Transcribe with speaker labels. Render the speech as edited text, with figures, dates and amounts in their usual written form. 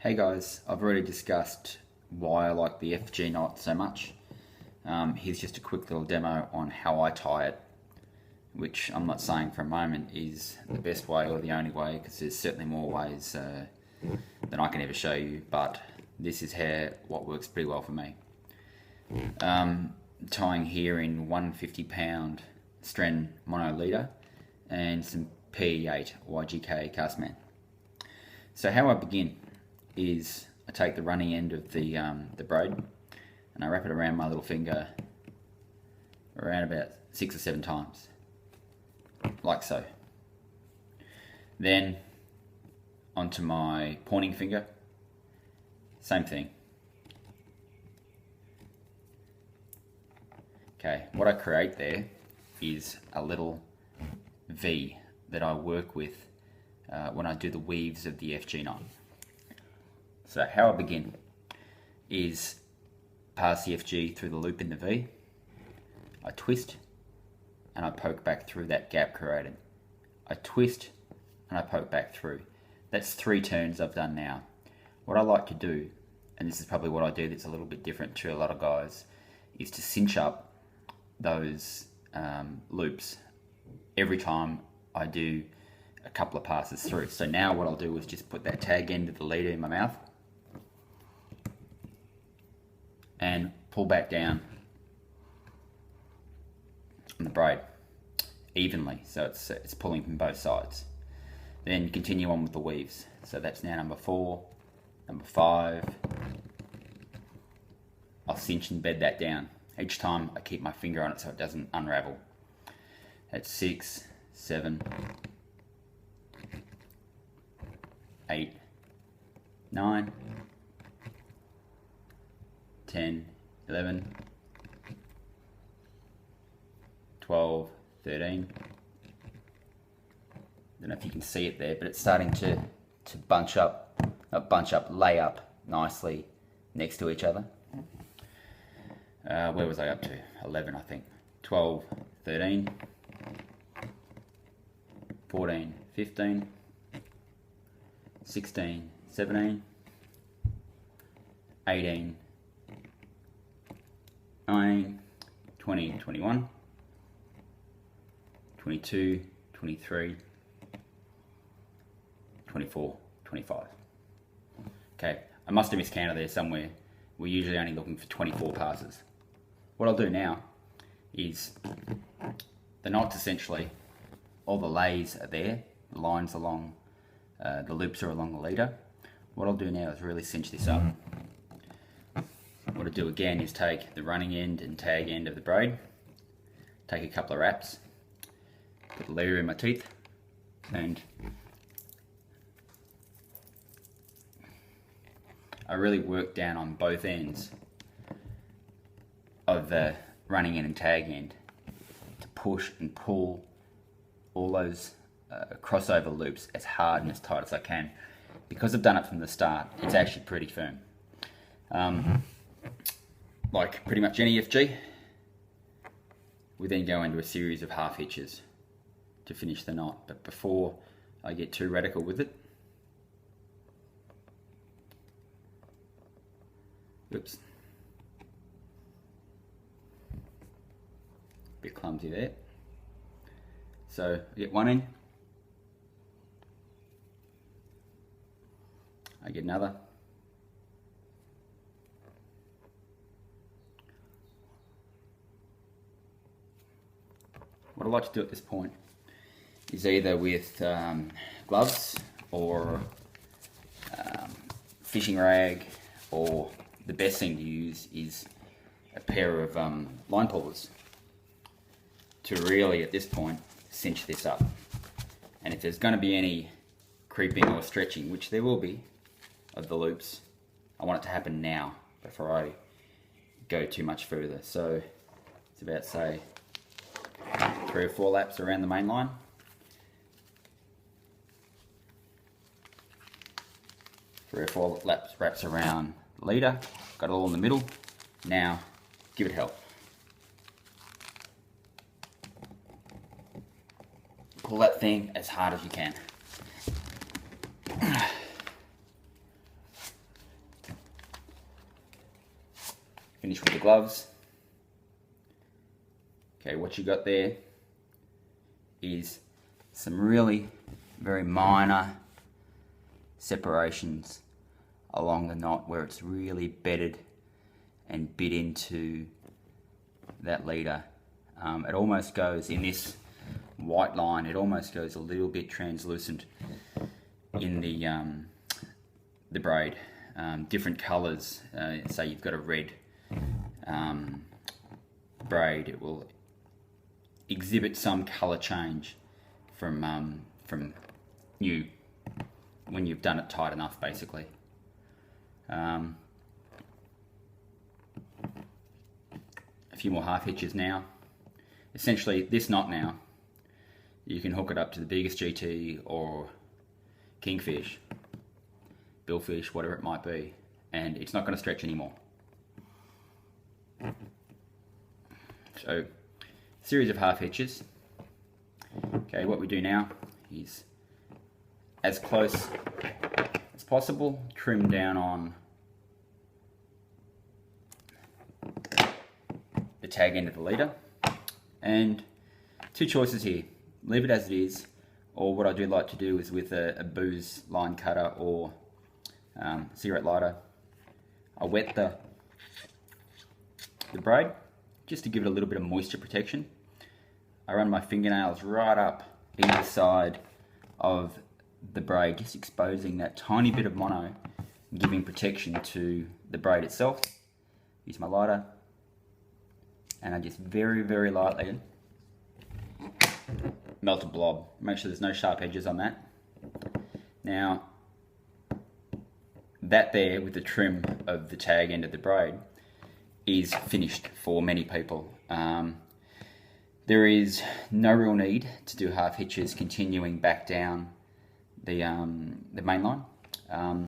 Speaker 1: Hey guys, I've already discussed why I like the FG knot so much. Here's just a quick little demo on how I tie it, which I'm not saying for a moment is the best way or the only way, because there's certainly more ways than I can ever show you, but this is what works pretty well for me. Tying here in 150 pound Stren mono leader and some P8 YGK castman. So how I begin is I take the running end of the braid and I wrap it around my little finger around about 6 or 7 times, like so. Then onto my pointing finger, same thing. Okay, what I create there is a little V that I work with when I do the weaves of the FG knot. So how I begin is pass the FG through the loop in the V, I twist and I poke back through that gap created. I twist and I poke back through. That's 3 turns I've done now. What I like to do, and this is probably what I do that's a little bit different to a lot of guys, is to cinch up those loops every time I do a couple of passes through. So now what I'll do is just put that tag end of the leader in my mouth and pull back down on the braid evenly, so it's pulling from both sides. Then continue on with the weaves. So that's now number 4, number 5. I'll cinch and bed that down. Each time I keep my finger on it so it doesn't unravel. That's 6, 7, 8, 9, 10, 11, 12, 13. I don't know if you can see it there, but it's starting to lay up nicely next to each other. Where was I up to? 11, I think. 12, 13, 14, 15, 16, 17, 18, 19, 20, 21, 22, 23, 24, 25. Okay, I must have miscounted there somewhere. We're usually only looking for 24 passes. What I'll do now is the knots essentially, all the lays are there, the lines along, the loops are along the leader. What I'll do now is really cinch this up. What I do again is take the running end and tag end of the braid, take a couple of wraps, put the leader in my teeth, and I really work down on both ends of the running end and tag end to push and pull all those crossover loops as hard and as tight as I can. Because I've done it from the start, it's actually pretty firm. Like pretty much any FG, we then go into a series of half hitches to finish the knot. But before I get too radical with it, oops, bit clumsy there. So I get one in, I get another, what I like to do at this point is either with gloves or fishing rag, or the best thing to use is a pair of line pullers to really, at this point, cinch this up. And if there's going to be any creeping or stretching, which there will be, of the loops, I want it to happen now before I go too much further. So it's about, say, 3 or 4 laps around the main line. Three or four wraps around the leader, got it all in the middle. Now, give it hell. Pull that thing as hard as you can. finish with the gloves. Okay, what you got there is some really very minor separations along the knot where it's really bedded and bit into that leader. It almost goes in this white line, it almost goes a little bit translucent in the braid. Different colours, say you've got a red braid, it will exhibit some colour change from you when you've done it tight enough, basically. A few more half hitches now. Essentially, this knot now, you can hook it up to the biggest GT or kingfish, billfish, whatever it might be, and it's not going to stretch anymore. So, series of half hitches. Okay, what we do now is, as close as possible, trim down on the tag end of the leader. And two choices here: leave it as it is, or what I do like to do is with a booze line cutter or cigarette lighter, I wet the braid just to give it a little bit of moisture protection. I run my fingernails right up either side of the braid, just exposing that tiny bit of mono, giving protection to the braid itself. Use my lighter, and I just very, very lightly melt a blob. Make sure there's no sharp edges on that. Now, that there with the trim of the tag end of the braid is finished for many people. There is no real need to do half hitches continuing back down the main line.